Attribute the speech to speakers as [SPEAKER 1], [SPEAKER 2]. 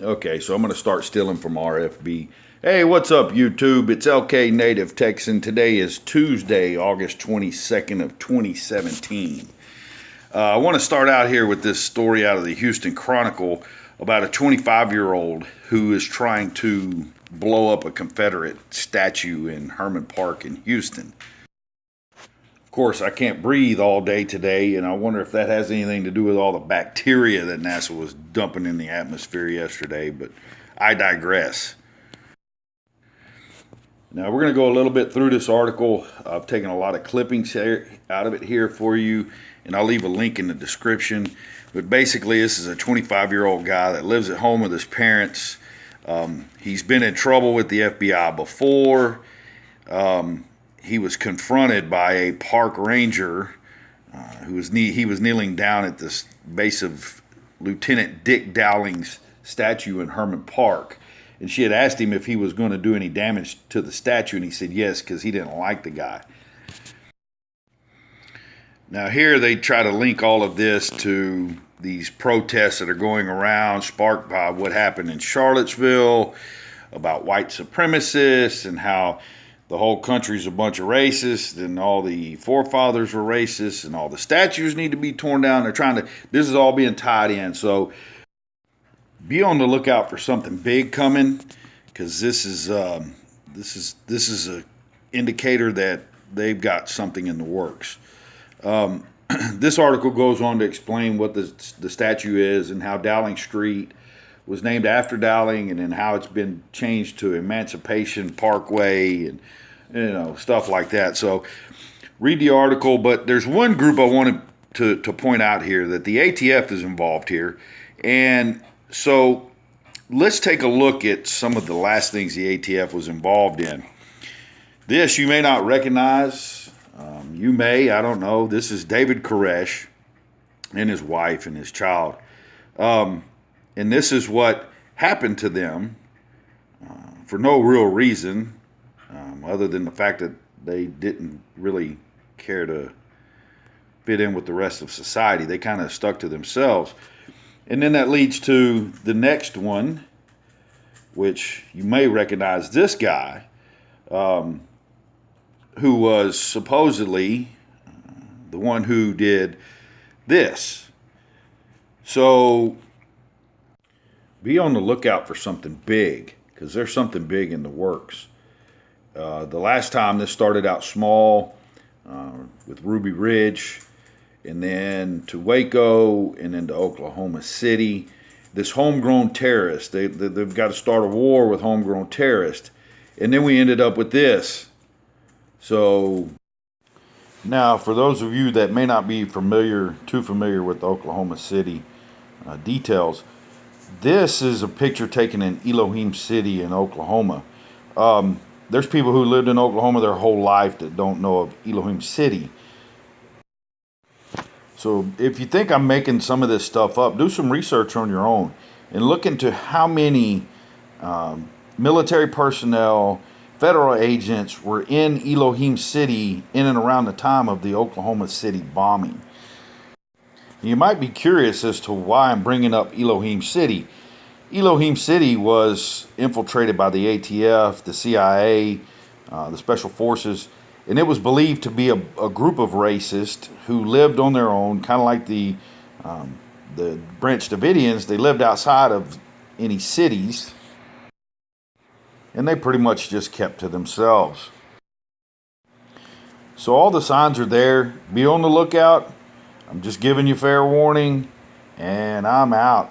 [SPEAKER 1] Okay, so I'm going to start stealing from RFB. Hey, what's up, YouTube? It's LK Native Texan. Today is Tuesday, August 22nd of 2017. I want to start out here with this story out of the Houston Chronicle about a 25-year-old who is trying to blow up a Confederate statue in Herman Park in Houston. Of course, I can't breathe all day today, and I wonder if that has anything to do with all the bacteria that NASA was dumping in the atmosphere yesterday, but I digress. Now, we're going to go a little bit through this article. I've taken a lot of clippings out of it here for you, and I'll leave a link in the description. But basically, this is a 25-year-old guy that lives at home with his parents. He's been in trouble with the FBI before. He was confronted by a park ranger he was kneeling down at the base of Lieutenant Dick Dowling's statue in Herman Park. And she had asked him if he was going to do any damage to the statue, and he said yes, because he didn't like the guy. Now here they try to link all of this to these protests that are going around, sparked by what happened in Charlottesville about white supremacists and how the whole country's a bunch of racists and all the forefathers were racist and all the statues need to be torn down. They're trying to, this is all being tied in. So be on the lookout for something big coming, because this is a indicator that they've got something in the works. This article goes on to explain what the statue is and how Dowling Street was named after Dowling, and then how it's been changed to Emancipation Parkway, and stuff like that. So read the article, but there's one group I wanted to point out here, that the ATF is involved here. And so let's take a look at some of the last things the ATF was involved in. This you may not recognize. You may, I don't know. This is David Koresh and his wife and his child. And this is what happened to them for no real reason, other than the fact that they didn't really care to fit in with the rest of society. They kind of stuck to themselves. And then that leads to the next one, which you may recognize this guy, who was supposedly the one who did this. So be on the lookout for something big, because there's something big in the works. The last time this started out small, with Ruby Ridge, and then to Waco, and then to Oklahoma City. This homegrown terrorist, they've got to start a war with homegrown terrorists. And then we ended up with this. So now, for those of you that may not be too familiar with the Oklahoma City details, this is a picture taken in Elohim City in Oklahoma. There's people who lived in Oklahoma their whole life that don't know of Elohim City. So if you think I'm making some of this stuff up, do some research on your own and look into how many military personnel, federal agents were in Elohim City in and around the time of the Oklahoma City bombing. You might be curious as to why I'm bringing up Elohim City. Elohim City was infiltrated by the ATF, the CIA, the Special Forces, and it was believed to be a group of racists who lived on their own, kind of like the Branch Davidians. They lived outside of any cities, and they pretty much just kept to themselves. So all the signs are there. Be on the lookout. I'm just giving you fair warning, and I'm out.